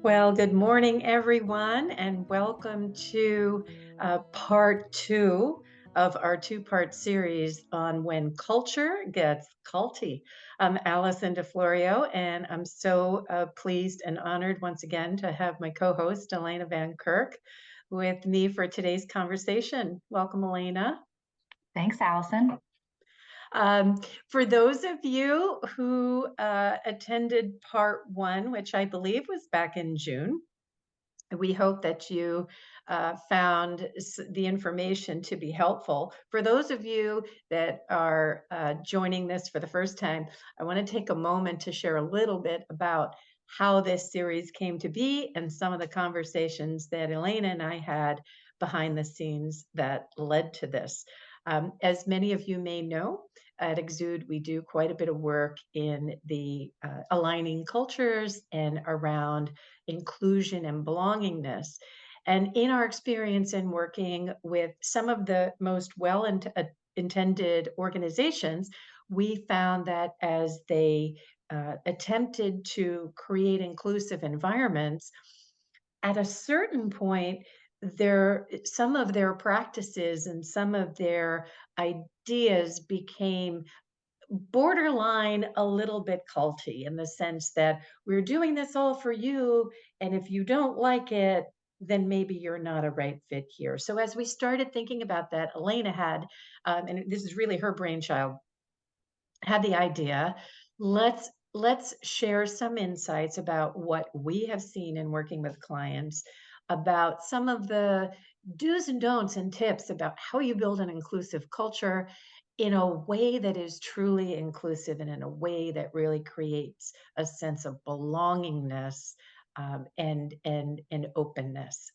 Well, good morning, everyone, and welcome to part two of our two-part series on when culture gets culty. I'm Allison DeFlorio, and I'm so pleased and honored once again to have my co-host, Elena Van Kirk, with me for today's conversation. Welcome, Elena. Thanks, Allison. Um, for those of you who attended part one, which I believe was back in June, we hope that you found the information to be helpful. For those of you that are joining this for the first time, I want to take a moment to share a little bit about how this series came to be and some of the conversations that Elena and I had behind the scenes that led to this. As many of you may know, at Exude, we do quite a bit of work in the aligning cultures and around inclusion and belongingness. And in our experience in working with some of the most intended organizations, we found that as they attempted to create inclusive environments, at a certain point, some of their practices and some of their ideas became borderline a little bit culty in the sense that we're doing this all for you, and if you don't like it, then maybe you're not a right fit here. So as we started thinking about that, Elena had, and this is really her brainchild, had the idea, let's share some insights about what we have seen in working with clients about some of the do's and don'ts and tips about how you build an inclusive culture in a way that is truly inclusive and in a way that really creates a sense of belongingness and openness.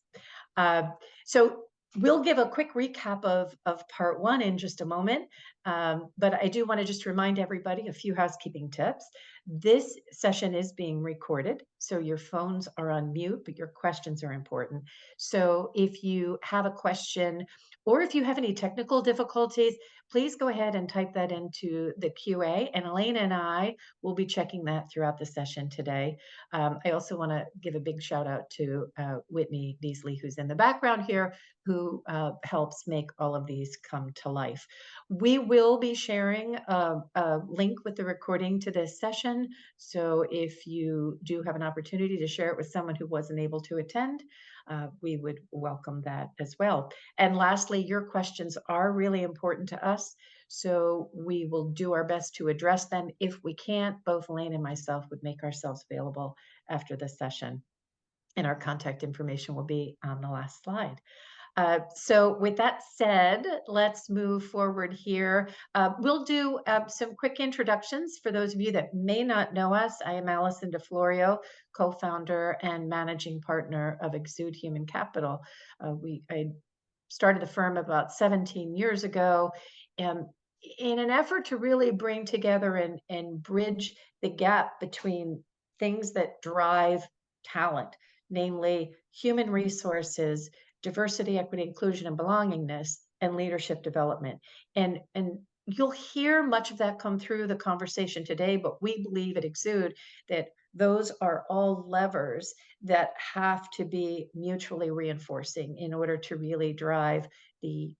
Uh, so we'll give a quick recap of part one in just a moment. But I do want to just remind everybody a few housekeeping tips. This session is being recorded, so your phones are on mute, but your questions are important. So if you have a question or if you have any technical difficulties, please go ahead and type that into the QA, and Elena and I will be checking that throughout the session today. I also want to give a big shout out to Whitney Beasley, who's in the background here, who helps make all of these come to life. We will be sharing a link with the recording to this session. So if you do have an opportunity to share it with someone who wasn't able to attend, we would welcome that as well. And lastly, your questions are really important to us. So we will do our best to address them. If we can't, both Elaine and myself would make ourselves available after this session. And our contact information will be on the last slide. So with that said, let's move forward here. We'll do some quick introductions for those of you that may not know us. I am Allison DeFlorio, co-founder and managing partner of Exude Human Capital. I started the firm about 17 years ago, in an effort to really bring together and bridge the gap between things that drive talent, namely human resources, diversity, equity, inclusion, and belongingness, and leadership development. And you'll hear much of that come through the conversation today, but we believe at Exude that those are all levers that have to be mutually reinforcing in order to really drive the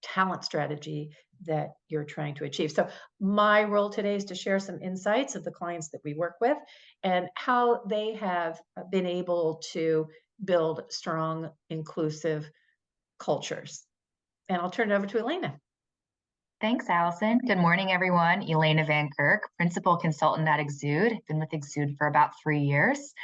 talent strategy that you're trying to achieve. So my role today is to share some insights of the clients that we work with and how they have been able to build strong, inclusive cultures. And I'll turn it over to Elena. Thanks, Allison. Good morning, everyone. Elena Van Kirk, principal consultant at Exude. I've been with Exude for about 3 years.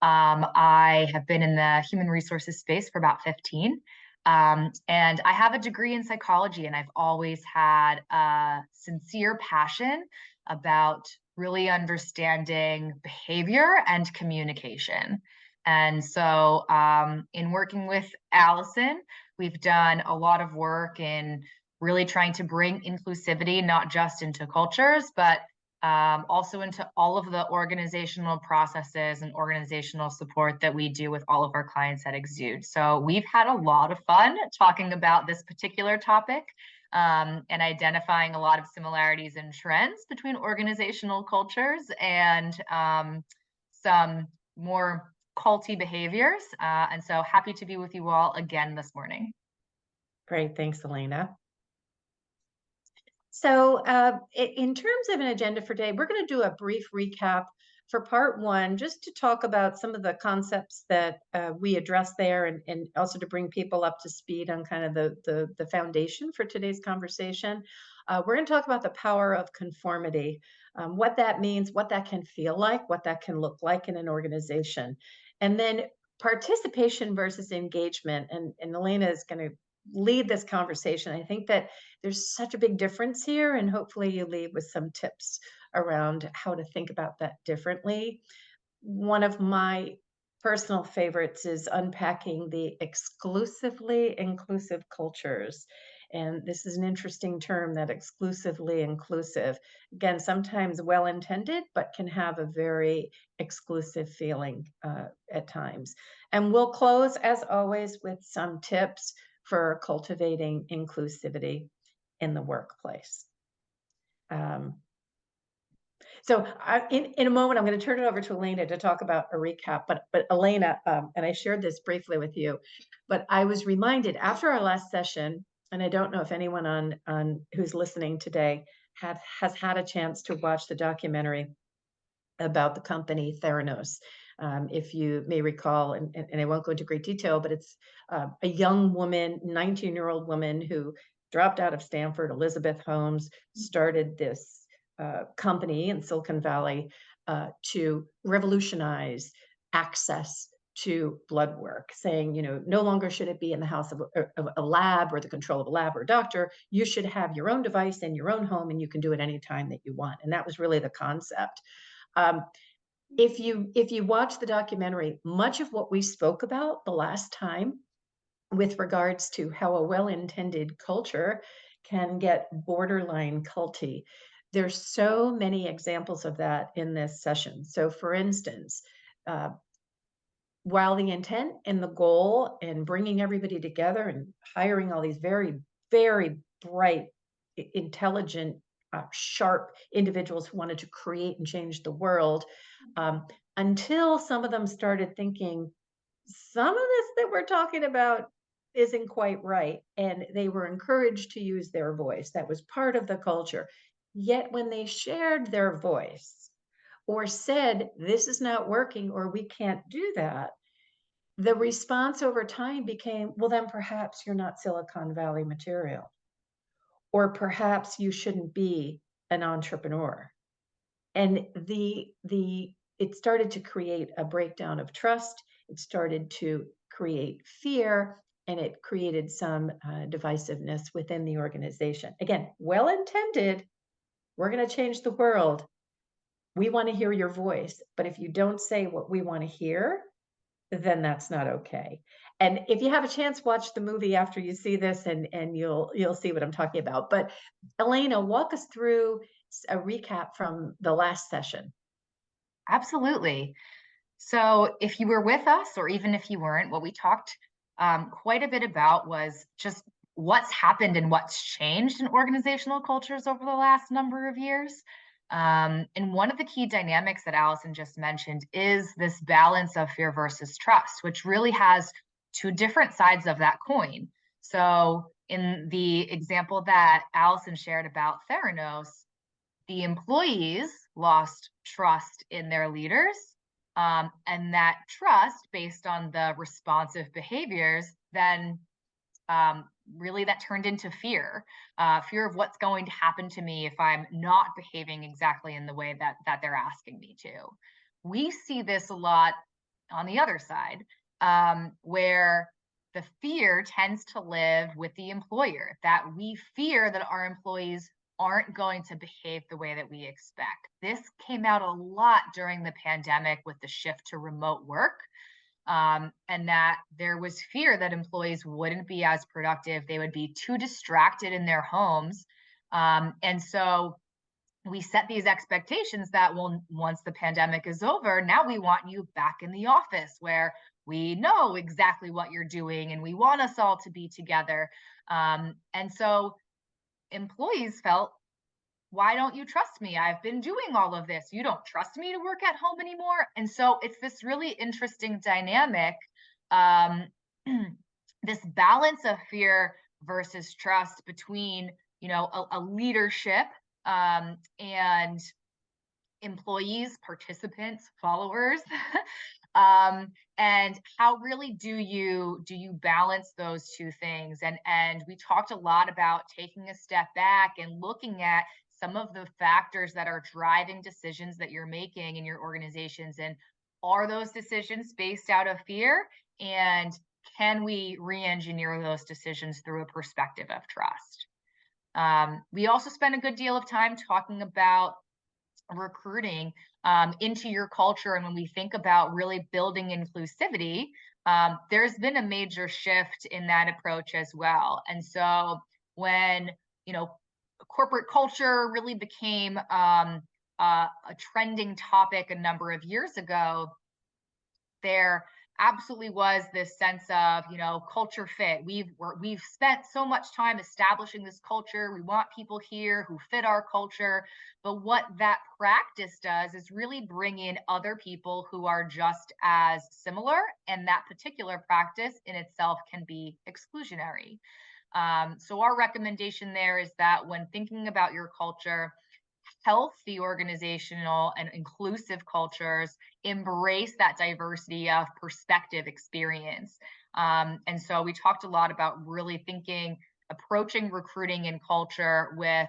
I have been in the human resources space for about 15. And I have a degree in psychology, and I've always had a sincere passion about really understanding behavior and communication. And so, in working with Allison, we've done a lot of work in really trying to bring inclusivity, not just into cultures, but also into all of the organizational processes and organizational support that we do with all of our clients at Exude. So we've had a lot of fun talking about this particular topic and identifying a lot of similarities and trends between organizational cultures and some more culty behaviors. And so happy to be with you all again this morning. Great. Thanks, Elena. So, in terms of an agenda for today, we're going to do a brief recap for part one, just to talk about some of the concepts that we addressed there, and also to bring people up to speed on kind of the foundation for today's conversation. We're going to talk about the power of conformity, what that means, what that can feel like, what that can look like in an organization, and then participation versus engagement. And Elena is going to lead this conversation. I think that there's such a big difference here, and hopefully you leave with some tips around how to think about that differently. One of my personal favorites is unpacking the exclusively inclusive cultures. And this is an interesting term, that exclusively inclusive. Again, sometimes well intended, but can have a very exclusive feeling at times. And we'll close, as always, with some tips for cultivating inclusivity in the workplace. Um, in a moment, I'm going to turn it over to Elena to talk about a recap. But Elena, and I shared this briefly with you, but I was reminded after our last session, and I don't know if anyone on who's listening today has had a chance to watch the documentary about the company Theranos. If you may recall, and I won't go into great detail, but it's a young woman, 19-year-old woman who dropped out of Stanford, Elizabeth Holmes, started this company in Silicon Valley to revolutionize access to blood work, saying, no longer should it be in the house of a lab or the control of a lab or a doctor. You should have your own device in your own home, and you can do it anytime that you want. And that was really the concept. Um, if you watch the documentary, much of what we spoke about the last time with regards to how a well-intended culture can get borderline culty. There's so many examples of that in this session. So for instance, uh, while the intent and the goal and bringing everybody together and hiring all these very, very bright, intelligent, sharp individuals who wanted to create and change the world, um, until some of them started thinking, some of this that we're talking about isn't quite right. And they were encouraged to use their voice. That was part of the culture. Yet when they shared their voice or said, this is not working or we can't do that, the response over time became, well, then perhaps you're not Silicon Valley material, or perhaps you shouldn't be an entrepreneur. And it started to create a breakdown of trust. It started to create fear, and it created some divisiveness within the organization. Again, well intended. We're going to change the world. We want to hear your voice. But if you don't say what we want to hear, then that's not okay. And if you have a chance, watch the movie after you see this, and you'll see what I'm talking about. But Elena, walk us through a recap from the last session. Absolutely. So, if you were with us, or even if you weren't, what we talked quite a bit about was just what's happened and what's changed in organizational cultures over the last number of years. And one of the key dynamics that Allison just mentioned is this balance of fear versus trust, which really has two different sides of that coin. So, in the example that Allison shared about Theranos, the employees lost trust in their leaders. And that trust, based on the responsive behaviors, then really that turned into fear, fear of what's going to happen to me if I'm not behaving exactly in the way that they're asking me to. We see this a lot on the other side, where the fear tends to live with the employer, that we fear that our employees aren't going to behave the way that we expect. This came out a lot during the pandemic with the shift to remote work, and that there was fear that employees wouldn't be as productive. They would be too distracted in their homes. And so we set these expectations that, well, once the pandemic is over, now we want you back in the office where we know exactly what you're doing and we want us all to be together. And so employees felt why don't you trust me? I've been doing all of this. You don't trust me to work at home anymore. And so it's this really interesting dynamic, um, this balance of fear versus trust between, a leadership, and employees, participants, followers, and how really do you balance those two things? And we talked a lot about taking a step back and looking at some of the factors that are driving decisions that you're making in your organizations, and are those decisions based out of fear, and can we re-engineer those decisions through a perspective of trust? We also spent a good deal of time talking about recruiting into your culture. And when we think about really building inclusivity, there's been a major shift in that approach as well. And so when, you know, corporate culture really became a trending topic a number of years ago, there absolutely was this sense of, culture fit. We've spent so much time establishing this culture. We want people here who fit our culture. But what that practice does is really bring in other people who are just as similar, and that particular practice in itself can be exclusionary. So our recommendation there is that when thinking about your culture, healthy organizational and inclusive cultures embrace that diversity of perspective experience. And so we talked a lot about really thinking, approaching recruiting and culture with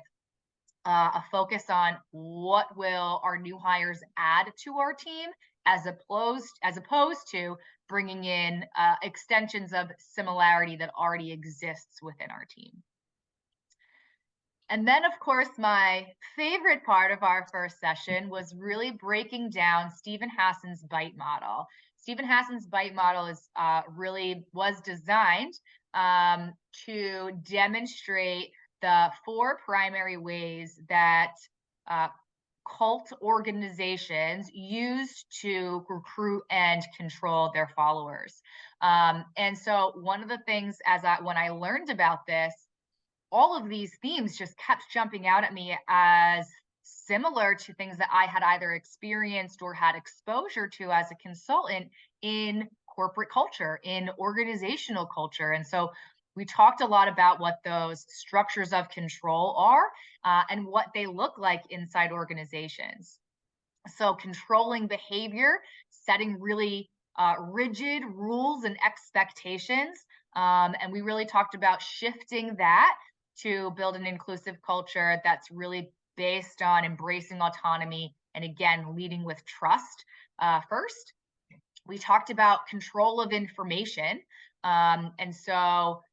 a focus on what will our new hires add to our team, as opposed to bringing in extensions of similarity that already exists within our team. And then, of course, my favorite part of our first session was really breaking down Stephen Hassan's bite model. Stephen Hassan's bite model is really was designed to demonstrate the four primary ways that uh, cult organizations use to recruit and control their followers. And so, one of the things when I learned about this, all of these themes just kept jumping out at me as similar to things that I had either experienced or had exposure to as a consultant in corporate culture, in organizational culture. And so we talked a lot about what those structures of control are, and what they look like inside organizations. So, controlling behavior, setting really rigid rules and expectations. And we really talked about shifting that to build an inclusive culture that's really based on embracing autonomy and, again, leading with trust first. We talked about control of information. And so,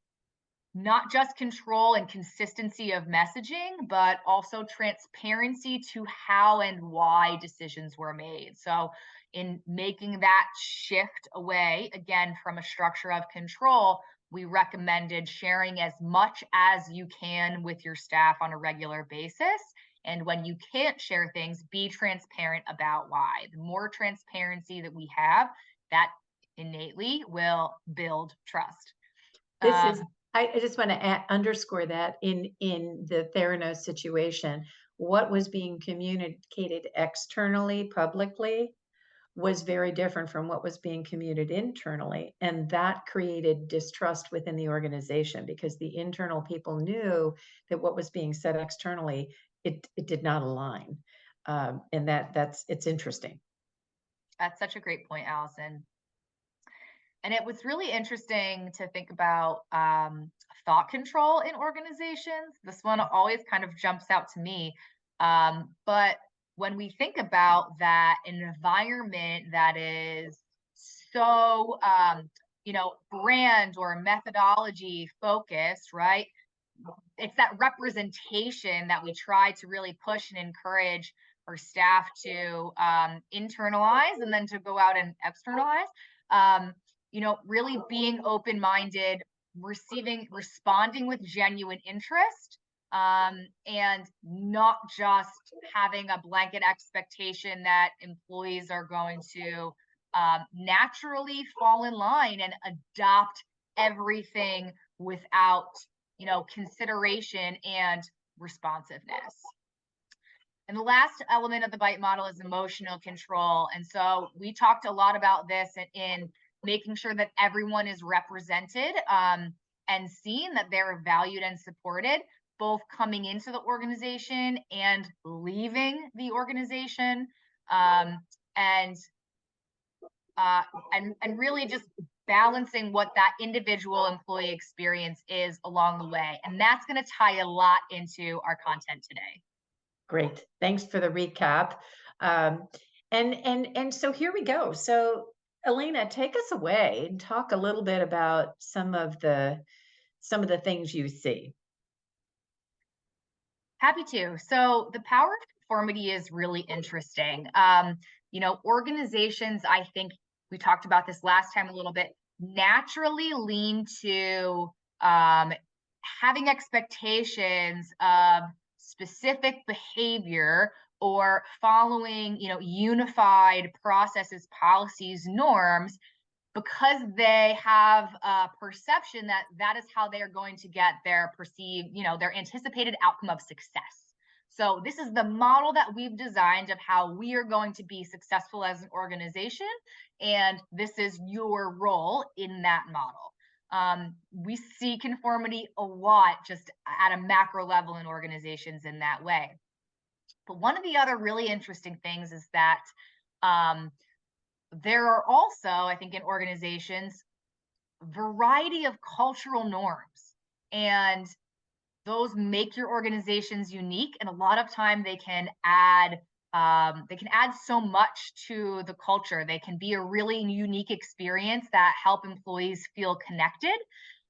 not just control and consistency of messaging, but also transparency to how and why decisions were made. So, in making that shift away, again, from a structure of control, we recommended sharing as much as you can with your staff on a regular basis. And when you can't share things, be transparent about why. The more transparency that we have, that innately will build trust. This is, Um, I just want to underscore that in the Theranos situation, what was being communicated externally, publicly, was very different from what was being communicated internally. And that created distrust within the organization because the internal people knew that what was being said externally, it did not align. And it's interesting. That's such a great point, Allison. And it was really interesting to think about thought control in organizations. This one always kind of jumps out to me. But when we think about that environment that is so, brand or methodology focused, right? It's that representation that we try to really push and encourage our staff to internalize and then to go out and externalize. Um, really being open minded, responding with genuine interest, and not just having a blanket expectation that employees are going to naturally fall in line and adopt everything without consideration and responsiveness. And the last element of the bite model is emotional control. And so we talked a lot about this in making sure that everyone is represented, and seen, that they're valued and supported, both coming into the organization and leaving the organization. Um, and and really just balancing what that individual employee experience is along the way. And that's going to tie a lot into our content today. Great. Thanks for the recap. Um, and so here we go. So Elena, take us away and talk a little bit about some of the things you see. Happy to. So the power of conformity is really interesting. Organizations, I think we talked about this last time a little bit, naturally lean to having expectations of specific behavior or following, unified processes, policies, norms, because they have a perception that that is how they are going to get their perceived, their anticipated outcome of success. So this is the model that we've designed of how we are going to be successful as an organization, and this is your role in that model. We see conformity a lot just at a macro level in organizations in that way. But one of the other really interesting things is that um, there are also, I think, in organizations, variety of cultural norms, and those make your organizations unique. And a lot of time they can add so much to the culture. They can be a really unique experience that help employees feel connected.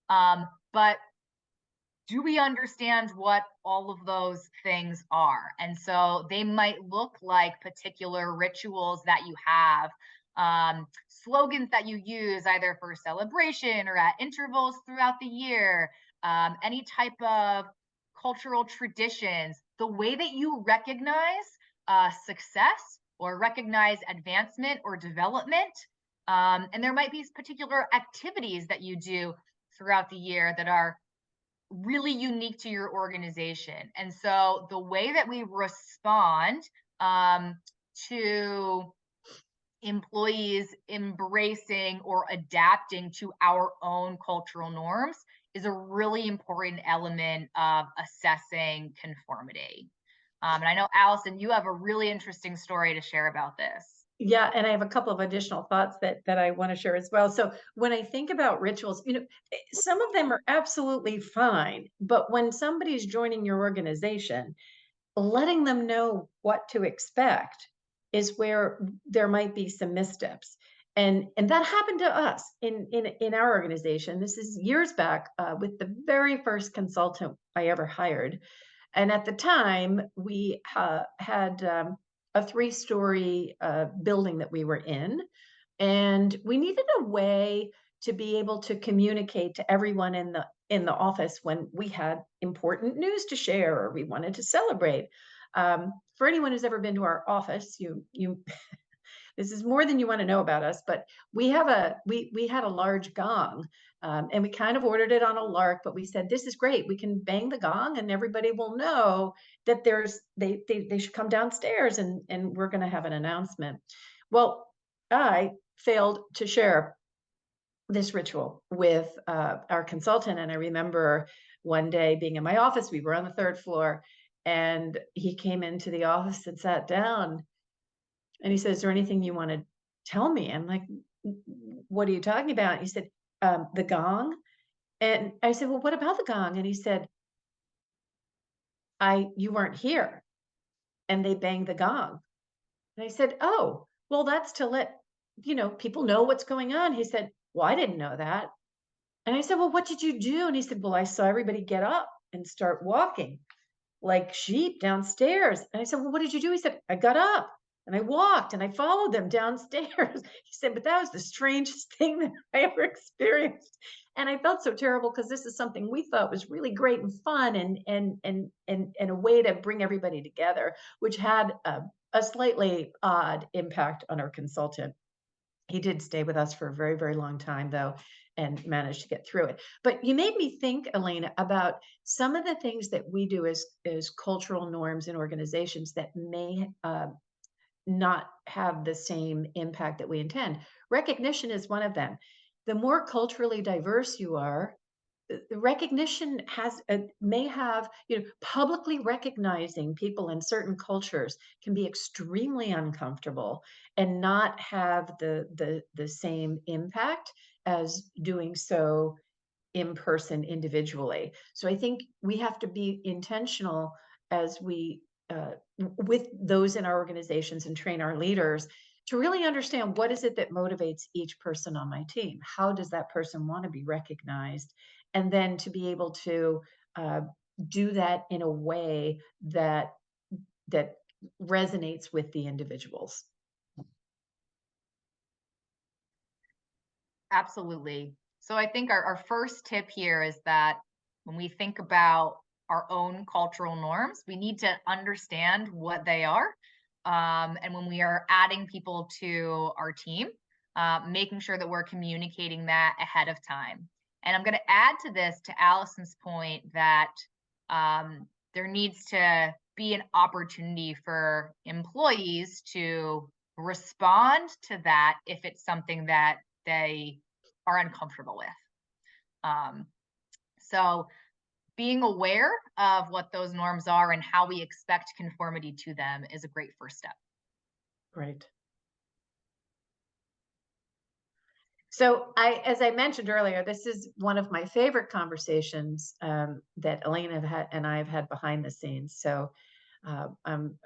But do we understand what all of those things are? And so they might look like particular rituals that you have, slogans that you use either for celebration or at intervals throughout the year, any type of cultural traditions, the way that you recognize success or recognize advancement or development. And there might be particular activities that you do throughout the year that are really unique to your organization. And so the way that we respond to employees embracing or adapting to our own cultural norms is a really important element of assessing conformity. And I know, Allison, you have a really interesting story to share about this. Yeah, and I have a couple of additional thoughts that I want to share as well. So when I think about rituals, some of them are absolutely fine, but when somebody's joining your organization, letting them know what to expect is where there might be some missteps. And that happened to us in our organization. This is years back, with the very first consultant I ever hired. And at the time, we had a three-story building that we were in, and we needed a way to be able to communicate to everyone in the office when we had important news to share or we wanted to celebrate. For anyone who's ever been to our office, you this is more than you want to know about us, but we had a large gong, and we kind of ordered it on a lark. But we said this is great. We can bang the gong, and everybody will know that they should come downstairs, and we're going to have an announcement. Well, I failed to share this ritual with our consultant, and I remember one day being in my office. We were on the third floor, and he came into the office and sat down and he said, "Is there anything you want to tell me?" I'm like, "What are you talking about?" He said, "The gong." And I said, "Well, what about the gong?" And he said, "You weren't here and they banged the gong." And I said, "Oh, well, that's to let, people know what's going on." He said, "Well, I didn't know that." And I said, "Well, what did you do?" And he said, "Well, I saw everybody get up and start walking like sheep downstairs." And I said, "Well, what did you do?" He said, "I got up and I walked and I followed them downstairs." He said, "But that was the strangest thing that I ever experienced." And I felt so terrible because this is something we thought was really great and fun and a way to bring everybody together, which had a slightly odd impact on our consultant. He did stay with us for a very, very long time, though. and managed to get through it. But you made me think, Elena, about some of the things that we do as cultural norms in organizations that may not have the same impact that we intend. Recognition is one of them. The more culturally diverse you are, the recognition may have, publicly recognizing people in certain cultures can be extremely uncomfortable and not have the same impact as doing so in person individually. So I think we have to be intentional as we with those in our organizations and train our leaders to really understand what is it that motivates each person on my team. How does that person want to be recognized? And then to be able to uh, do that in a way that resonates with the individuals. Absolutely. So I think our first tip here is that when we think about our own cultural norms, we need to understand what they are. And when we are adding people to our team, making sure that we're communicating that ahead of time. And I'm going to add to this, to Allison's point, that there needs to be an opportunity for employees to respond to that if it's something that they are uncomfortable with. So being aware of what those norms are and how we expect conformity to them is a great first step. Right. So as I mentioned earlier, this is one of my favorite conversations that Elena and I have had behind the scenes. So I'm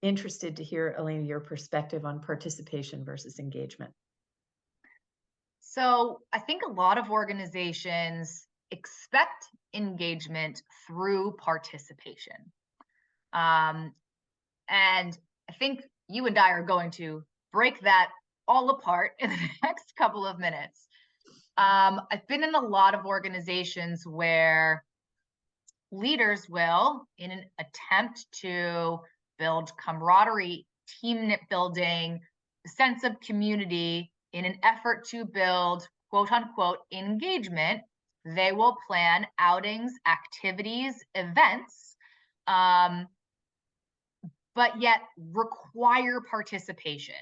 interested to hear, Elena, your perspective on participation versus engagement. So I think a lot of organizations expect engagement through participation. And I think you and I are going to break that all apart in the next couple of minutes. I've been in a lot of organizations where leaders will, in an attempt to build camaraderie, team building, sense of community, in an effort to build quote unquote engagement, they will plan outings, activities, events, but yet require participation.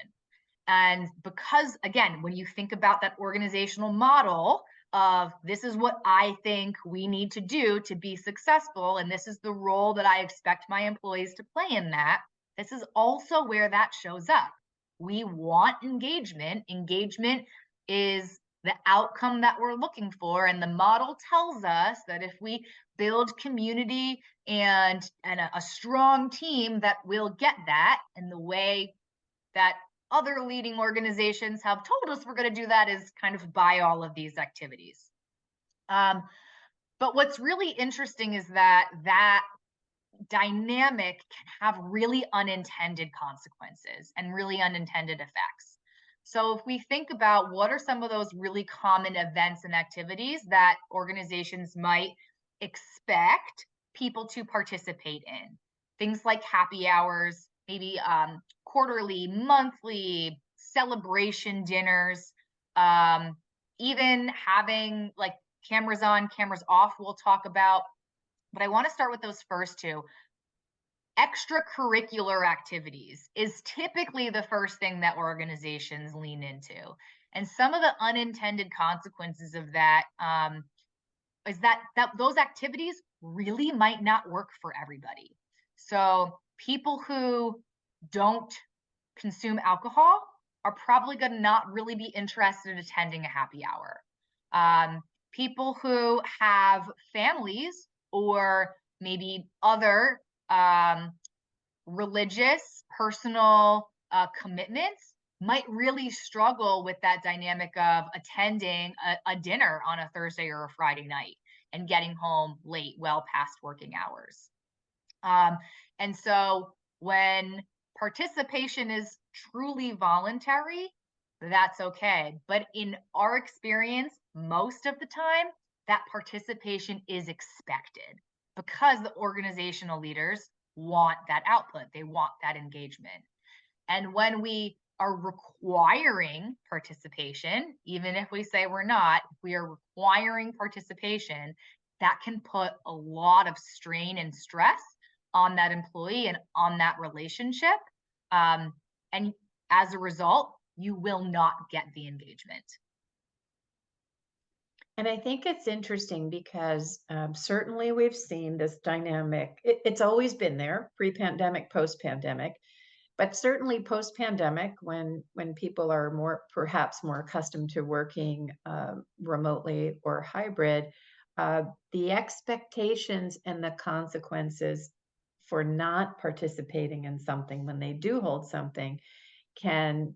And because, again, when you think about that organizational model of this is what I think we need to do to be successful, and this is the role that I expect my employees to play in that, this is also where that shows up. We want engagement. Engagement is the outcome that we're looking for. And the model tells us that if we build community and a strong team, that we'll get that. And the way that other leading organizations have told us we're going to do that is kind of by all of these activities. But what's really interesting is that dynamic can have really unintended consequences and really unintended effects. So if we think about what are some of those really common events and activities that organizations might expect people to participate in, things like happy hours, maybe quarterly, monthly celebration dinners, even having like cameras on, cameras off, we'll talk about. But I want to start with those first two. Extracurricular activities is typically the first thing that organizations lean into. And some of the unintended consequences of that is that those activities really might not work for everybody. So people who don't consume alcohol are probably going to not really be interested in attending a happy hour. People who have families or maybe other religious, personal commitments might really struggle with that dynamic of attending a dinner on a Thursday or a Friday night and getting home late, well past working hours. And so when participation is truly voluntary, that's okay. But in our experience, most of the time, that participation is expected because the organizational leaders want that output. They want that engagement. And when we are requiring participation, even if we say we're not, if we are requiring participation, that can put a lot of strain and stress on that employee and on that relationship. And as a result, you will not get the engagement. And I think it's interesting because certainly we've seen this dynamic. It's always been there, pre-pandemic, post-pandemic, but certainly post-pandemic, when people are perhaps more accustomed to working remotely or hybrid, uh, the expectations and the consequences for not participating in something when they do hold something can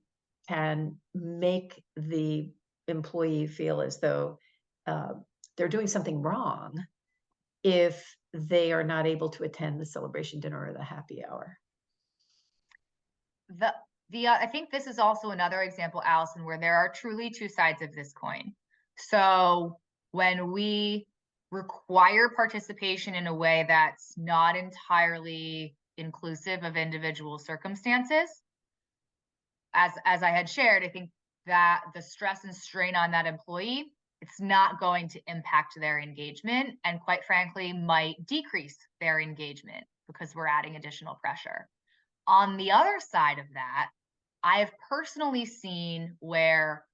make the employee feel as though uh, they're doing something wrong if they are not able to attend the celebration dinner or the happy hour. The I think this is also another example, Allison, where there are truly two sides of this coin. So when we require participation in a way that's not entirely inclusive of individual circumstances, as I had shared, I think that the stress and strain on that employee, it's not going to impact their engagement, and quite frankly might decrease their engagement because we're adding additional pressure. On the other side of that, I've personally seen where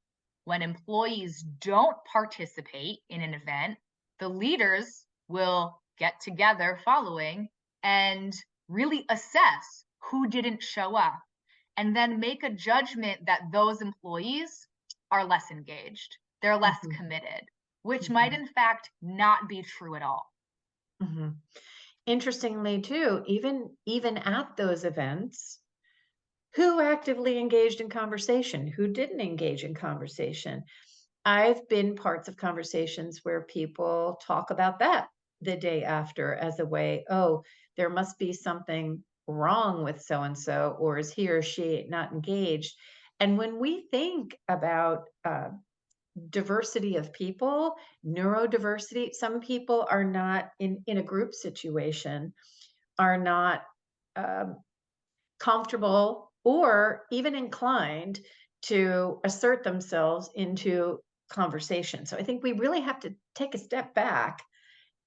when employees don't participate in an event, the leaders will get together following and really assess who didn't show up and then make a judgment that those employees are less engaged, they're less Mhm, committed, which might mhm, in fact not be true at all. mhm. Interestingly, too, even at those events, who actively engaged in conversation? Who didn't engage in conversation? I've been parts of conversations where people talk about that the day after as a way, oh, there must be something wrong with so and so, or is he or she not engaged? And when we think about diversity of people, neurodiversity, some people are not in a group situation, are not um, comfortable or even inclined to assert themselves into conversation. So I think we really have to take a step back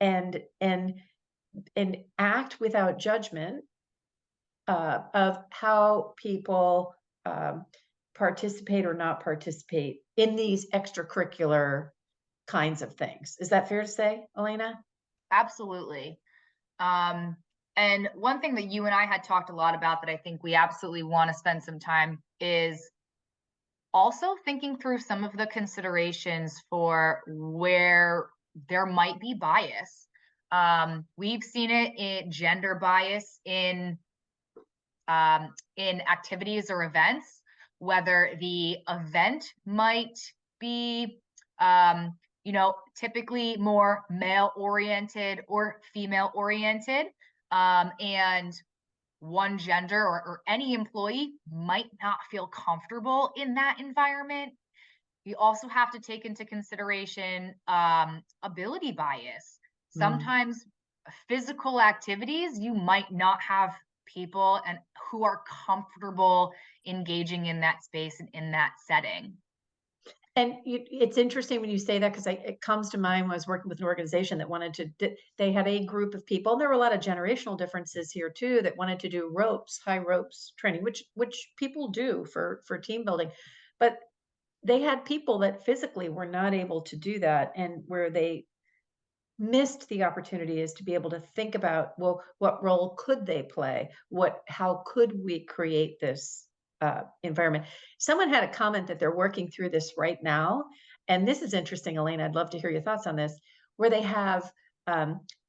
and act without judgment of how people um, participate or not participate in these extracurricular kinds of things. Is that fair to say, Elena? Absolutely. Um, and one thing that you and I had talked a lot about that I think we absolutely want to spend some time is also thinking through some of the considerations for where there might be bias. We've seen it in gender bias in activities or events, whether the event might be, typically more male oriented or female oriented, and one gender or any employee might not feel comfortable in that environment. You also have to take into consideration ability bias. Mm. Sometimes physical activities, you might not have people and who are comfortable engaging in that space and in that setting. And it's interesting when you say that because it comes to mind when I was working with an organization that wanted to, they had a group of people, and there were a lot of generational differences here too, that wanted to do high ropes training, which people do for team building. But they had people that physically were not able to do that, and where they missed the opportunity is to be able to think about, well, what role could they play? How could we create this environment? Someone had a comment that they're working through this right now, and this is interesting, Elaine. I'd love to hear your thoughts on this, where they have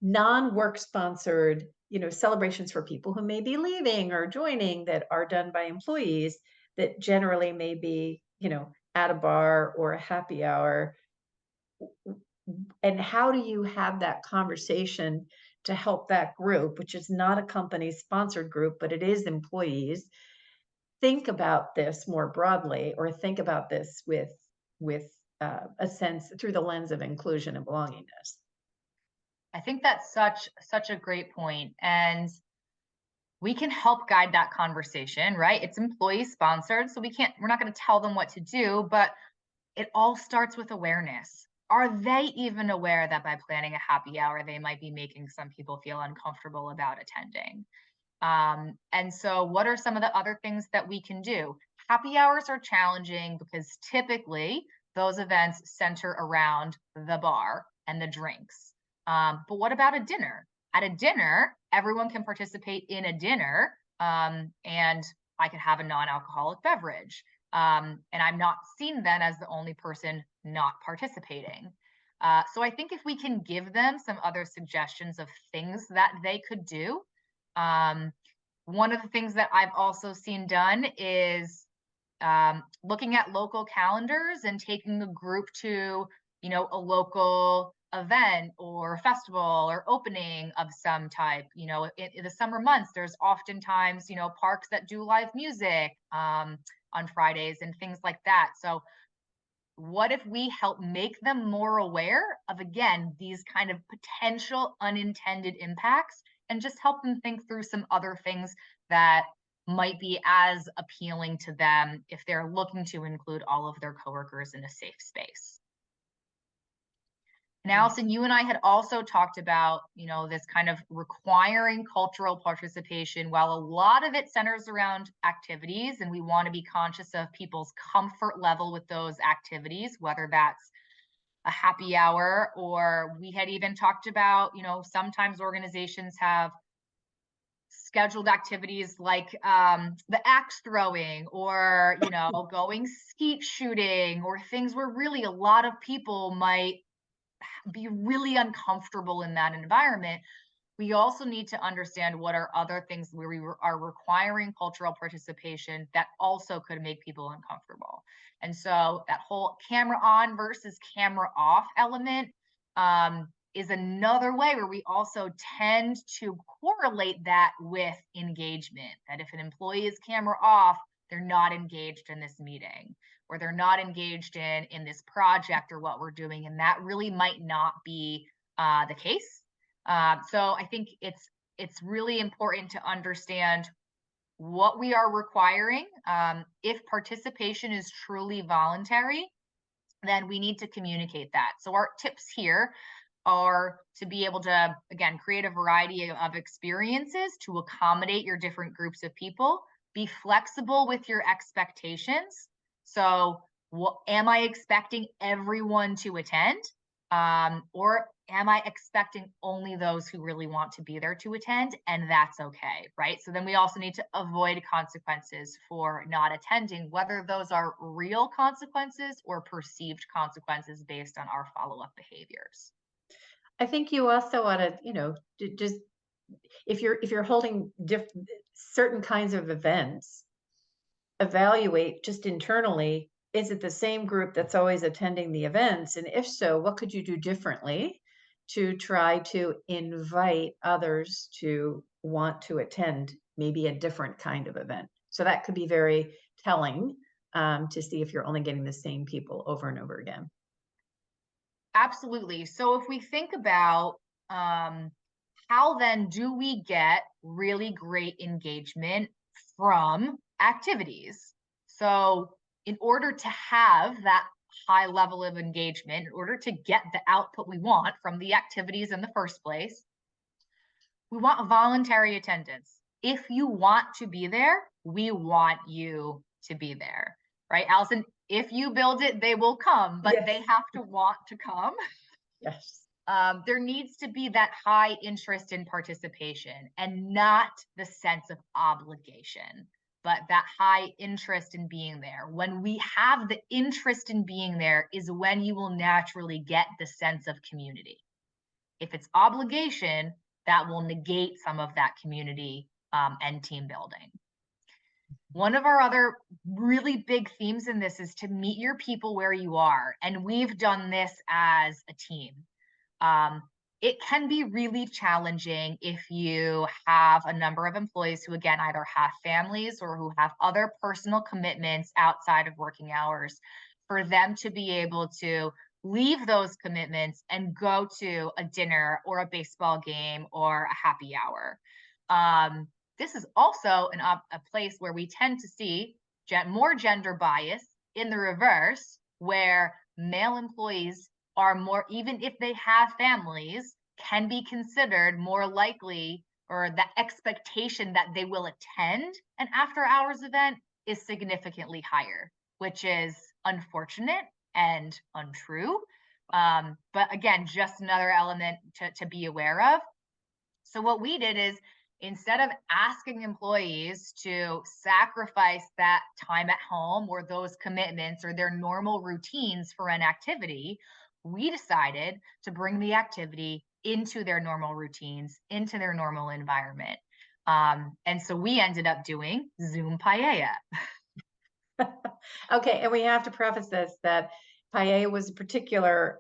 non-work sponsored, celebrations for people who may be leaving or joining that are done by employees that generally may be, at a bar or a happy hour. And how do you have that conversation to help that group, which is not a company sponsored group, but it is employees, think about this more broadly, or think about this with a sense through the lens of inclusion and belongingness? I think that's such a great point. And we can help guide that conversation, right? It's employee sponsored, so we're not going to tell them what to do, but it all starts with awareness. Are they even aware that by planning a happy hour, they might be making some people feel uncomfortable about attending? And so, what are some of the other things that we can do? Happy hours are challenging because typically those events center around the bar and the drinks. But what about a dinner? At a dinner, everyone can participate in a dinner, and I could have a non alcoholic beverage. And I'm not seen then as the only person not participating. So I think if we can give them some other suggestions of things that they could do, um, one of the things that I've also seen done is looking at local calendars and taking a group to, a local event or festival or opening of some type. In the summer months, there's oftentimes, parks that do live music on Fridays and things like that. So what if we help make them more aware of, again, these kind of potential unintended impacts and just help them think through some other things that might be as appealing to them if they're looking to include all of their coworkers in a safe space. And Yes. Allison, you and I had also talked about, this kind of requiring cultural participation. While a lot of it centers around activities, and we want to be conscious of people's comfort level with those activities, whether that's a happy hour, or we had even talked about, sometimes organizations have scheduled activities like the axe throwing, or going skeet shooting, or things where really a lot of people might be really uncomfortable in that environment. We also need to understand what are other things where we are requiring cultural participation that also could make people uncomfortable. And so that whole camera on versus camera off element is another way where we also tend to correlate that with engagement. That if an employee is camera off, they're not engaged in this meeting, or they're not engaged in this project or what we're doing, and that really might not be the case. So I think it's really important to understand what we are requiring. If participation is truly voluntary, then we need to communicate that. So our tips here are to be able to, again, create a variety of experiences to accommodate your different groups of people. Be flexible with your expectations. So, am I expecting everyone to attend? Or am I expecting only those who really want to be there to attend? And that's okay, right? So then we also need to avoid consequences for not attending, whether those are real consequences or perceived consequences based on our follow up behaviors. I think you also ought to, just if you're holding certain kinds of events, evaluate just internally, is it the same group that's always attending the events? And if so, what could you do differently to try to invite others to want to attend maybe a different kind of event? So that could be very telling, to see if you're only getting the same people over and over again. Absolutely. So if we think about how then do we get really great engagement from activities? So in order to have that high level of engagement, in order to get the output we want from the activities in the first place, we want voluntary attendance. If you want to be there, we want you to be there, right, Allison? If you build it, they will come, but Yes. they have to want to come. Yes. There needs to be that high interest in participation, and not the sense of obligation, but that high interest in being there. When we have the interest in being there is when you will naturally get the sense of community. If it's obligation, that will negate some of that community and team building. One of our other really big themes in this is to meet your people where you are. And we've done this as a team. Um, it can be really challenging if you have a number of employees who, again, either have families or who have other personal commitments outside of working hours, for them to be able to leave those commitments and go to a dinner or a baseball game or a happy hour. this is also a place where we tend to see more gender bias in the reverse, where male employees are more, even if they have families, can be considered more likely, or the expectation that they will attend an after hours event is significantly higher, which is unfortunate and untrue. But again, just another element to be aware of. So what we did is, instead of asking employees to sacrifice that time at home or those commitments or their normal routines for an activity, we decided to bring the activity into their normal routines, into their normal environment. And so we ended up doing Zoom Paella. Okay, and we have to preface this that paella was a particular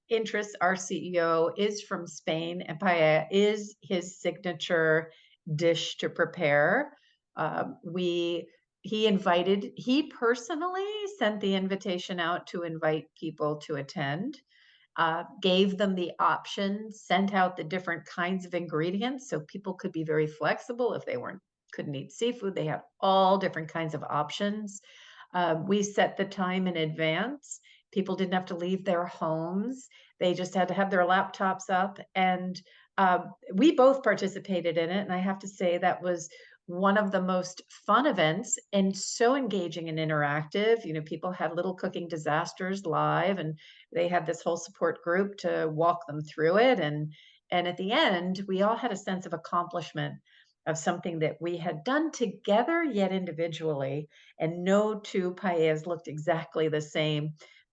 interest. Our CEO is from Spain, and paella is his signature dish to prepare. We he personally sent the invitation out to invite people to attend, gave them the option, sent out the different kinds of ingredients so people could be very flexible if they weren't couldn't eat seafood. They had all different kinds of options. We set the time in advance. People didn't have to leave their homes. They just had to have their laptops up. And we both participated in it. And I have to say that was one of the most fun events and so engaging and interactive. You know, people had little cooking disasters live, and they had this whole support group to walk them through it. And at the end, we all had a sense of accomplishment of something that we had done together yet individually, and no two paellas looked exactly the same,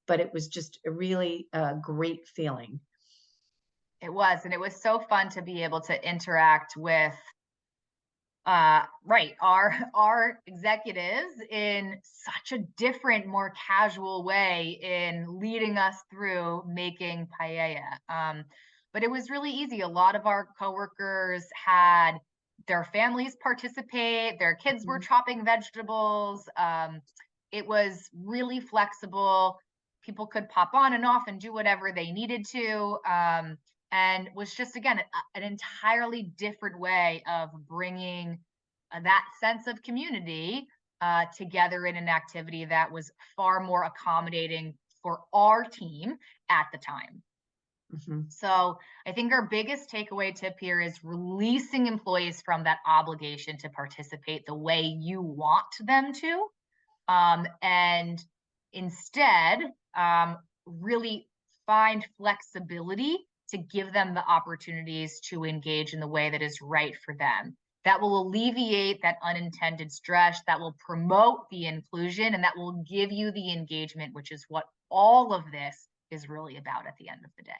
but it was just a really great feeling. It was, and it was so fun to be able to interact with right, our executives in such a different, more casual way in leading us through making paella. But it was really easy. A lot of our coworkers had their families participate, their kids were Mhm. chopping vegetables. It was really flexible. People could pop on and off and do whatever they needed to. And was just, again, an entirely different way of bringing that sense of community together in an activity that was far more accommodating for our team at the time. Mhm. So I think our biggest takeaway tip here is releasing employees from that obligation to participate the way you want them to, and instead, really find flexibility to give them the opportunities to engage in the way that is right for them. That will alleviate that unintended stress, that will promote the inclusion, and that will give you the engagement, which is what all of this is really about at the end of the day.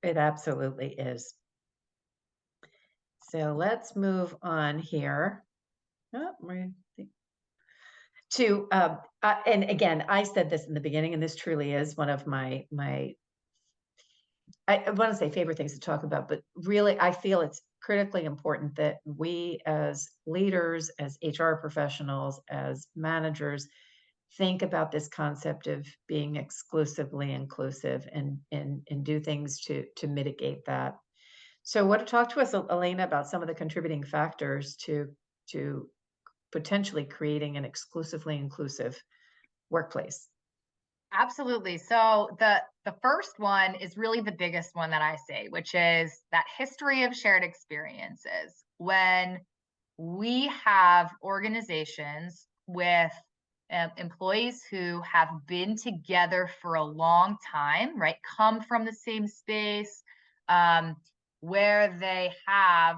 It absolutely is. So let's move on here. Oh, to and again, I said this in the beginning, and this truly is one of my I want to say favorite things to talk about, but really, I feel it's critically important that we as leaders, as HR professionals, as managers, think about this concept of being exclusively inclusive and do things to mitigate that. So, what to talk to us, Elena, about some of the contributing factors to potentially creating an exclusively inclusive workplace? Absolutely. So the first one is really the biggest one that I say, which is that history of shared experiences. When we have organizations with employees who have been together for a long time, right? Come from the same space, um, where they have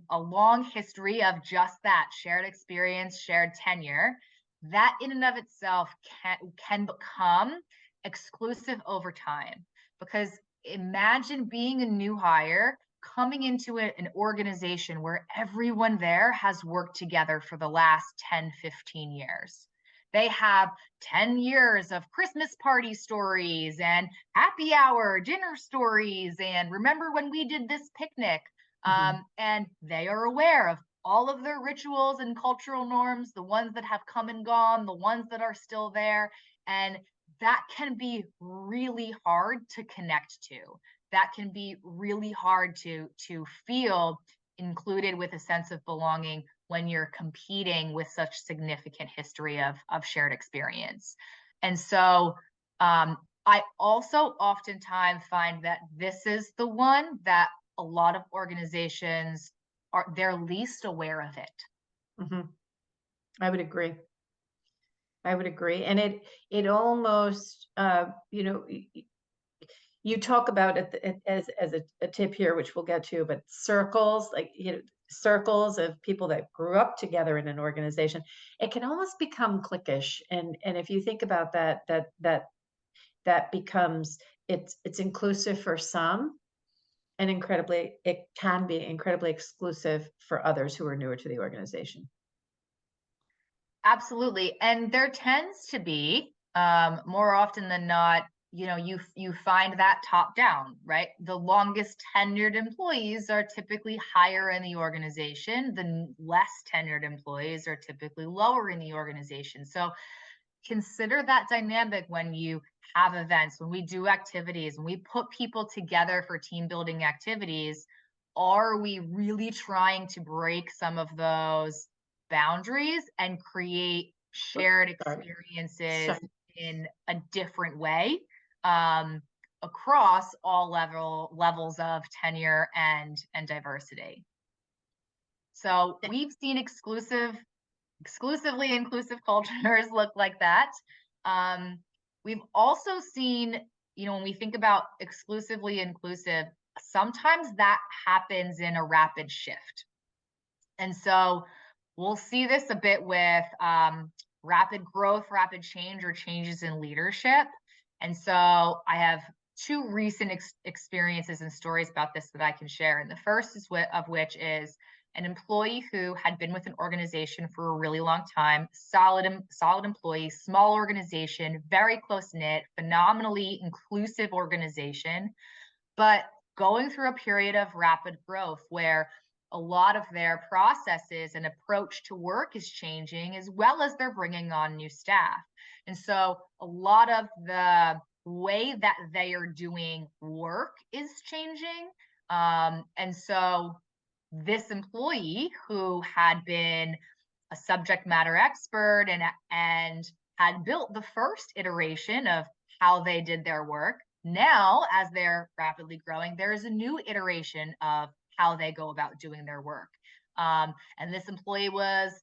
a long history of just that shared experience, shared tenure. That in and of itself can become exclusive over time, because imagine being a new hire coming into an organization where everyone there has worked together for the last 10, 15 years. They have 10 years of Christmas party stories and happy hour dinner stories and remember when we did this picnic. Mhm. And they are aware of all of their rituals and cultural norms, the ones that have come and gone, the ones that are still there. And that can be really hard to connect to. That can be really hard to feel included with a sense of belonging when you're competing with such significant history of shared experience. And so I also oftentimes find that this is the one that a lot of organizations they're least aware of it. Mhm. I would agree. I would agree. And it almost, you talk about it as a tip here, which we'll get to, but circles, like, circles of people that grew up together in an organization, it can almost become cliquish. And if you think about that becomes, it's inclusive for some, and it can be incredibly exclusive for others who are newer to the organization. Absolutely. And there tends to be, more often than not, you find that top down, right? The longest tenured employees are typically higher in the organization. The less tenured employees are typically lower in the organization. So consider that dynamic when you have events, when we do activities, when we put people together for team building activities. Are we really trying to break some of those boundaries and create Oops, shared sorry. experiences Sorry. in a different way, um, across all levels of tenure and diversity? So we've seen exclusively inclusive cultures look like that. Um, we've also seen, when we think about exclusively inclusive, sometimes that happens in a rapid shift. And so we'll see this a bit with rapid growth, rapid change, or changes in leadership. And so I have two recent experiences and stories about this that I can share. And the first of which is an employee who had been with an organization for a really long time, solid employee, small organization, very close knit, phenomenally inclusive organization, but going through a period of rapid growth where a lot of their processes and approach to work is changing, as well as they're bringing on new staff. And so a lot of the way that they are doing work is changing. And so this employee who had been a subject matter expert and had built the first iteration of how they did their work. Now, as they're rapidly growing, there is a new iteration of how they go about doing their work. And this employee was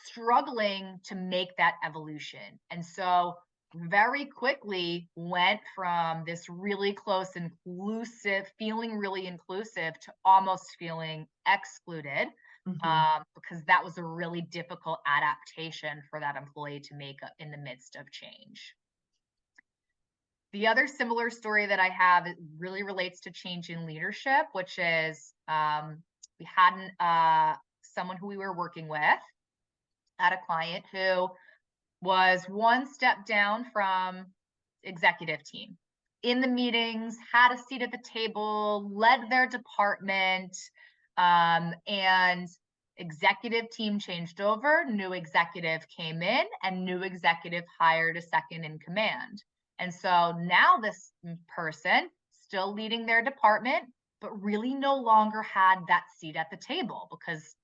struggling to make that evolution. And so very quickly went from this really close, inclusive, feeling really inclusive to almost feeling excluded, Mhm. because that was a really difficult adaptation for that employee to make in the midst of change. The other similar story that I have, it really relates to change in leadership, which is we had someone who we were working with at a client who was one step down from executive team. In the meetings, had a seat at the table, led their department, and executive team changed over, new executive came in, and new executive hired a second in command. And so now this person still leading their department, but really no longer had that seat at the table because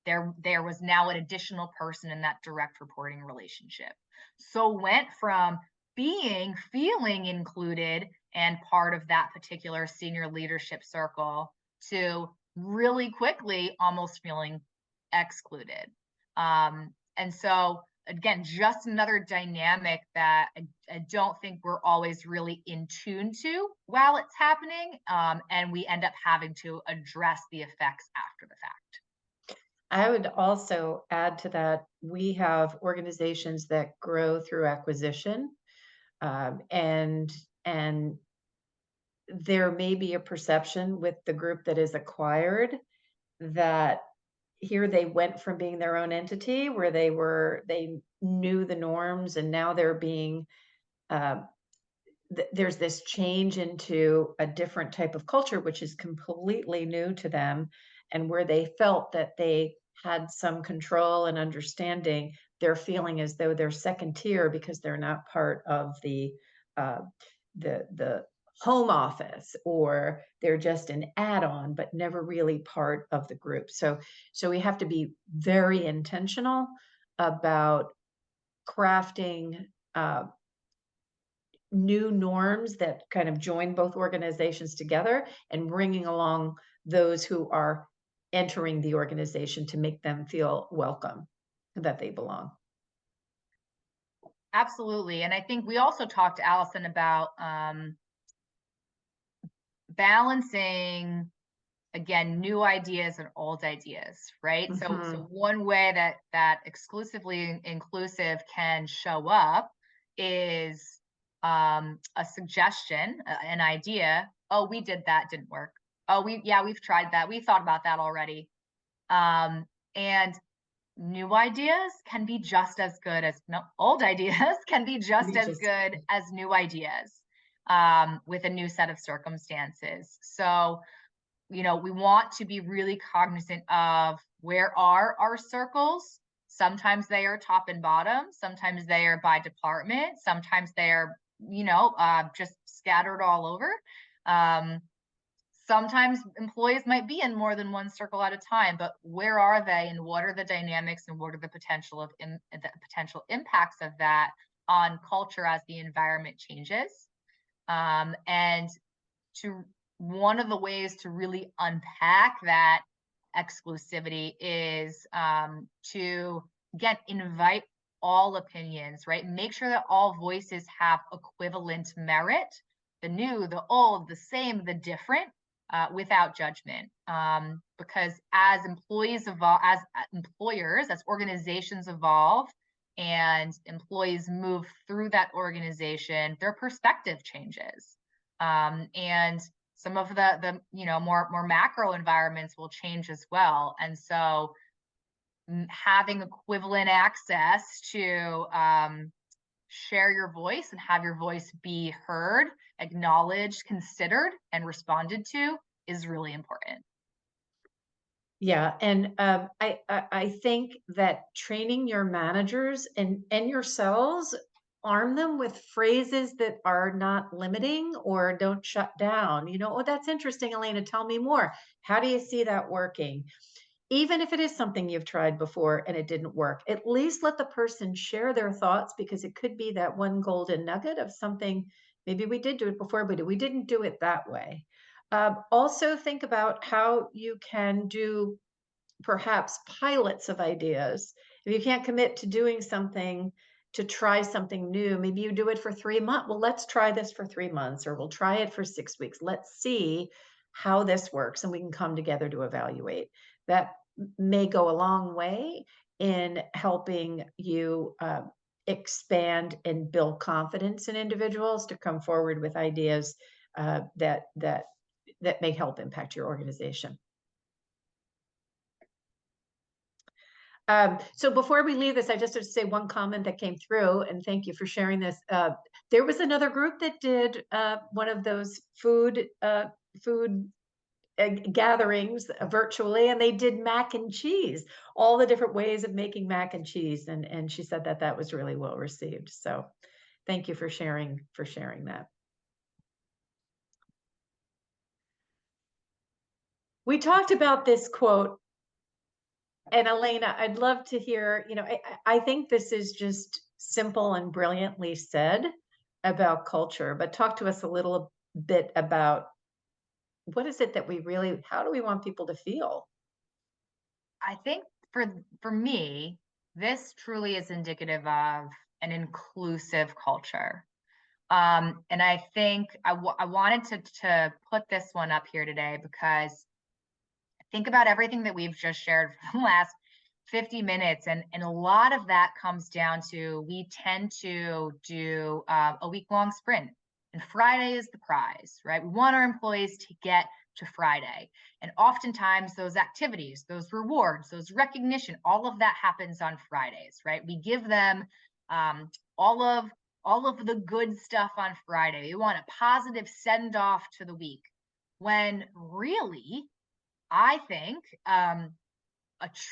there was now an additional person in that direct reporting relationship. So went from feeling included and part of that particular senior leadership circle to really quickly almost feeling excluded. And so again, just another dynamic that I don't think we're always really in tune to while it's happening, and we end up having to address the effects after the fact. I would also add to that, we have organizations that grow through acquisition, and there may be a perception with the group that is acquired that here they went from being their own entity where they knew the norms, and now they're being, uh, there's this change into a different type of culture, which is completely new to them. And where they felt that they had some control and understanding, they're feeling as though they're second tier because they're not part of uh, the home office, or they're just an add-on but never really part of the group. So we have to be very intentional about crafting new norms that kind of join both organizations together, and bringing along those who are entering the organization to make them feel welcome, that they belong. Absolutely. And I think we also talked, Allison, about balancing, again, new ideas and old ideas, right? So Mhm. one way that exclusively inclusive can show up is a suggestion, an idea. Oh, we did that, didn't work. Oh, we've tried that. We thought about that already. And new ideas can be just as good as, no, old ideas can be just We as just good as new ideas, with a new set of circumstances. So, we want to be really cognizant of where are our circles. Sometimes they are top and bottom. Sometimes they are by department. Sometimes they are, just scattered all over. Um, Sometimes employees might be in more than one circle at a time, but where are they, and what are the dynamics, and what are the potential impacts of that on culture as the environment changes? And to one of the ways to really unpack that exclusivity is, to, again, invite all opinions, right? Make sure that all voices have equivalent merit, the new, the old, the same, the different, without judgment. Because as employees evolve, as employers, as organizations evolve, and employees move through that organization, their perspective changes. And some of the more macro environments will change as well. And so having equivalent access to, share your voice and have your voice be heard, acknowledged, considered, and responded to is really important. Yeah, and I think that training your managers and yourselves, arm them with phrases that are not limiting or don't shut down. Oh, that's interesting, Elena. Tell me more. How do you see that working? Even if it is something you've tried before and it didn't work, at least let the person share their thoughts, because it could be that one golden nugget of something. Maybe we did do it before, but we didn't do it that way. Also, think about how you can do perhaps pilots of ideas. If you can't commit to doing something, to try something new, maybe you do it for 3 months. Well, let's try this for 3 months, or we'll try it for 6 weeks. Let's see how this works, and we can come together to evaluate. That may go a long way in helping you expand and build confidence in individuals to come forward with ideas that may help impact your organization. So before we leave this, I just have to say one comment that came through, and thank you for sharing this. There was another group that did one of those food gatherings virtually, and they did mac and cheese, all the different ways of making mac and cheese, and she said that that was really well received. So thank you for sharing that. We talked about this quote. And Elena, I'd love to hear, I think this is just simple and brilliantly said about culture, but talk to us a little bit about what is it that how do we want people to feel? I think for me, this truly is indicative of an inclusive culture. And I think I wanted to put this one up here today because think about everything that we've just shared for the last 50 minutes. And a lot of that comes down to, we tend to do a week-long sprint. And Friday is the prize, right? We want our employees to get to Friday. And oftentimes those activities, those rewards, those recognition, all of that happens on Fridays, right? We give them all of the good stuff on Friday. We want a positive send off to the week, when really, I think, a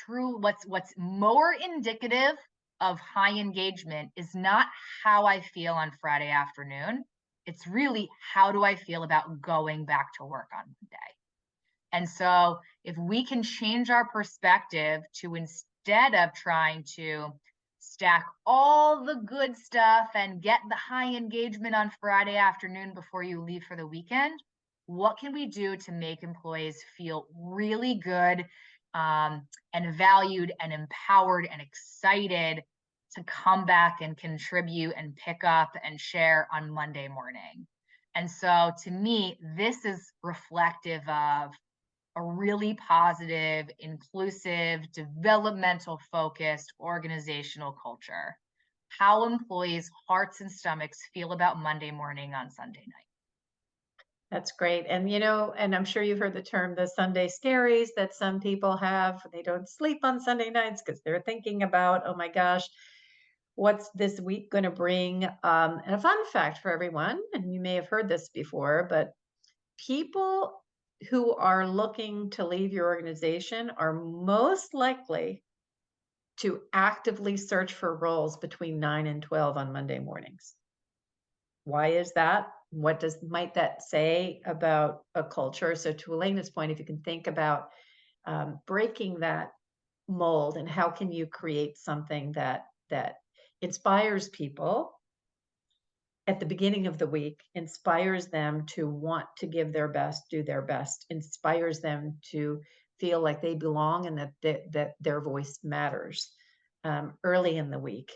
true, what's more indicative of high engagement is not how I feel on Friday afternoon. It's really, how do I feel about going back to work on Monday? And so if we can change our perspective to, instead of trying to stack all the good stuff and get the high engagement on Friday afternoon before you leave for the weekend, what can we do to make employees feel really good, and valued and empowered and excited to come back and contribute and pick up and share on Monday morning? And so to me, this is reflective of a really positive, inclusive, developmental focused organizational culture. How employees' hearts and stomachs feel about Monday morning on Sunday night. That's great. And and I'm sure you've heard the term the Sunday scaries that some people have. They don't sleep on Sunday nights because they're thinking about, oh my gosh, what's this week going to bring? And a fun fact for everyone, and you may have heard this before, but people who are looking to leave your organization are most likely to actively search for roles between 9 and 12 on Monday mornings. Why is that? What does might that say about a culture? So to Elena's point, if you can think about breaking that mold and how can you create something that inspires people at the beginning of the week, inspires them to want to give their best, do their best, inspires them to feel like they belong and that their voice matters early in the week,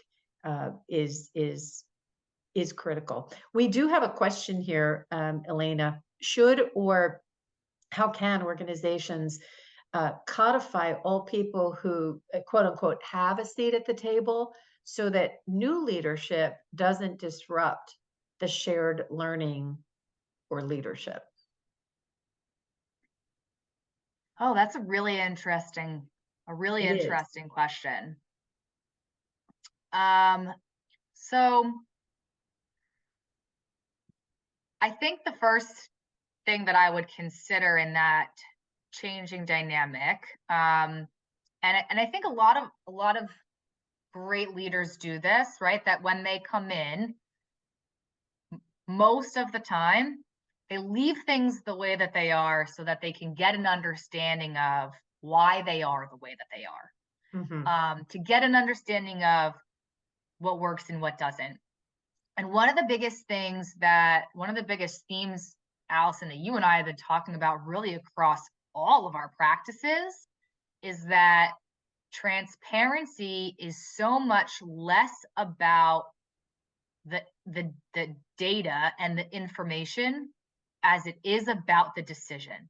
is critical. We do have a question here, Elena. Should or how can organizations codify all people who, quote unquote, have a seat at the table so that new leadership doesn't disrupt the shared learning or leadership? Oh, that's a really It is. interesting question. Um, so I think the first thing that I would consider in that changing dynamic, and I think a lot of great leaders do this, right? That when they come in, most of the time, they leave things the way that they are so that they can get an understanding of why they are the way that they are, Hmm. to get an understanding of what works and what doesn't. And one of the biggest themes, Allison, that you and I have been talking about really across all of our practices is that transparency is so much less about the data and the information as it is about the decision.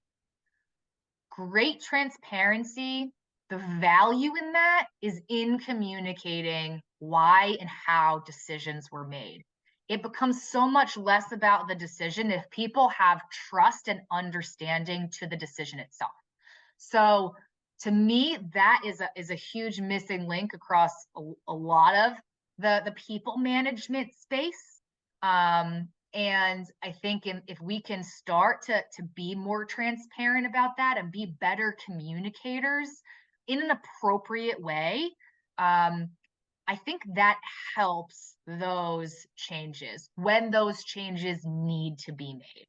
Great transparency, the value in that is in communicating why and how decisions were made. It becomes so much less about the decision if people have trust and understanding to the decision itself. So to me, that is a huge missing link across a lot of the people management space. And I think if we can start to be more transparent about that and be better communicators in an appropriate way, I think that helps those changes when those changes need to be made.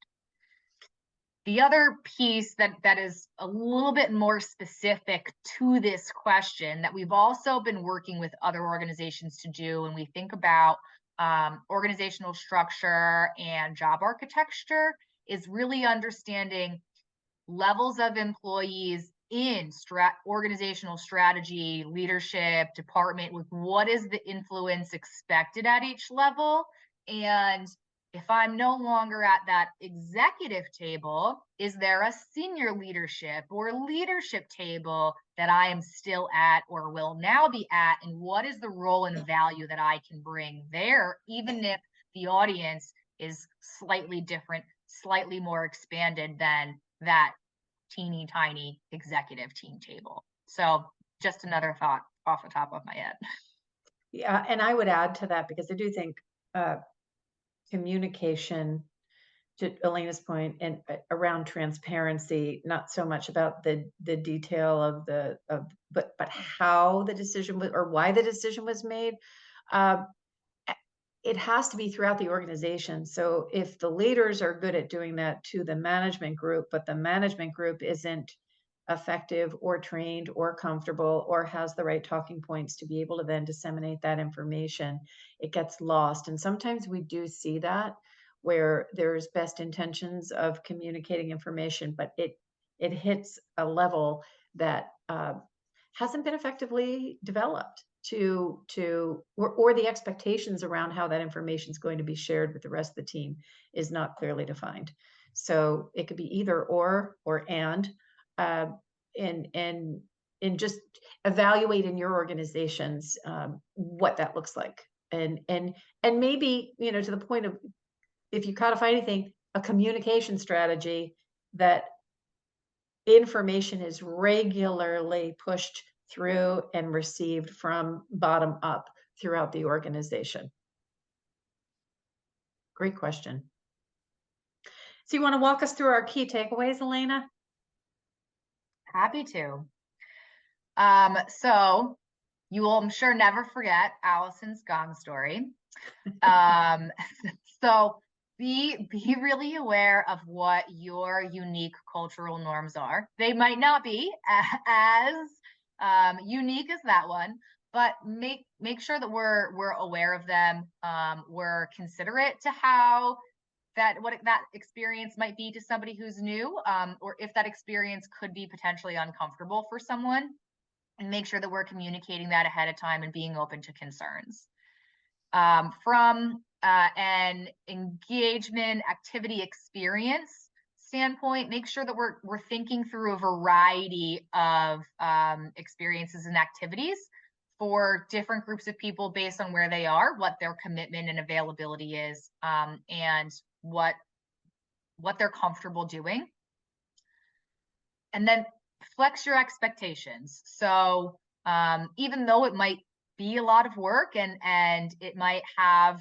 The other piece that is a little bit more specific to this question that we've also been working with other organizations to do when we think about organizational structure and job architecture is really understanding levels of employees in organizational strategy, leadership, department, with what is the influence expected at each level. And if I'm no longer at that executive table, is there a senior leadership or leadership table that I am still at or will now be at? And what is the role and value that I can bring there, even if the audience is slightly different, slightly more expanded than that teeny tiny executive team table? So just another thought off the top of my head. Yeah, and I would add to that because I do think uh, communication, to Elena's point, and around transparency, not so much about the detail of but how the decision was or why the decision was made. Uh, it has to be throughout the organization. So if the leaders are good at doing that to the management group, but the management group isn't effective or trained or comfortable or has the right talking points to be able to then disseminate that information, it gets lost. And sometimes we do see that where there's best intentions of communicating information, but it hits a level that hasn't been effectively developed or the expectations around how that information is going to be shared with the rest of the team is not clearly defined. So it could be either or and uh, and and just evaluate in your organizations what that looks like and maybe to the point of if you codify anything, a communication strategy that information is regularly pushed through and received from bottom up throughout the organization? Great question. So you want to walk us through our key takeaways, Elena? Happy to. So you will, I'm sure, never forget Allison's gong story. Um, so be really aware of what your unique cultural norms are. They might not be as unique as that one, but make sure that we're aware of them. We're considerate to how what that experience might be to somebody who's new, or if that experience could be potentially uncomfortable for someone, and make sure that we're communicating that ahead of time and being open to concerns. From an engagement activity experience standpoint, make sure that we're thinking through a variety of experiences and activities for different groups of people based on where they are, what their commitment and availability is, and what they're comfortable doing. And then flex your expectations. So even though it might be a lot of work and it might have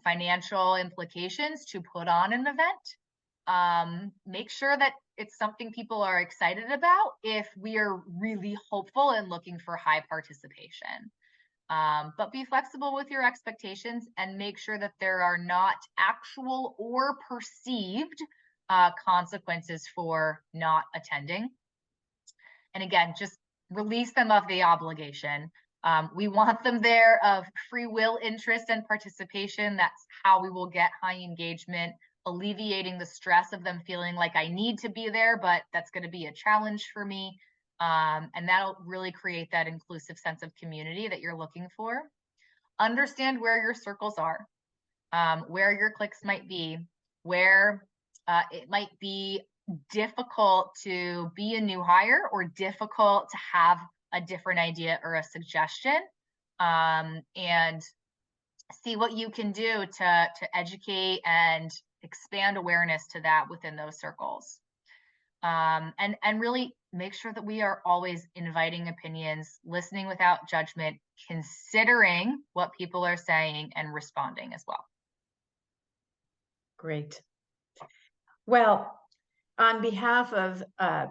financial implications to put on an event, make sure that it's something people are excited about if we are really hopeful and looking for high participation. But be flexible with your expectations and make sure that there are not actual or perceived consequences for not attending. And again, just release them of the obligation. We want them there of free will, interest, and participation. That's how we will get high engagement, alleviating the stress of them feeling like I need to be there, but that's going to be a challenge for me. And that'll really create that inclusive sense of community that you're looking for. Understand where your circles are, where your cliques might be, where it might be difficult to be a new hire or difficult to have a different idea or a suggestion, and see what you can do to educate and expand awareness to that within those circles. And really make sure that we are always inviting opinions, listening without judgment, considering what people are saying, and responding as well. Great. Well, on behalf of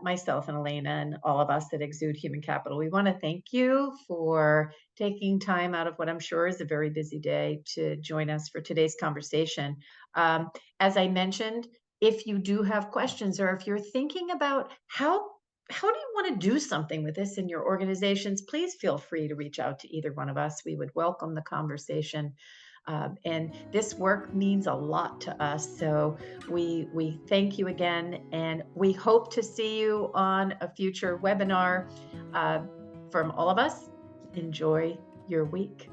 myself and Elena and all of us at Exude Human Capital, we want to thank you for taking time out of what I'm sure is a very busy day to join us for today's conversation. As I mentioned, if you do have questions or if you're thinking about how do you want to do something with this in your organizations, please feel free to reach out to either one of us. We would welcome the conversation. And this work means a lot to us. So we thank you again, and we hope to see you on a future webinar. From all of us, enjoy your week.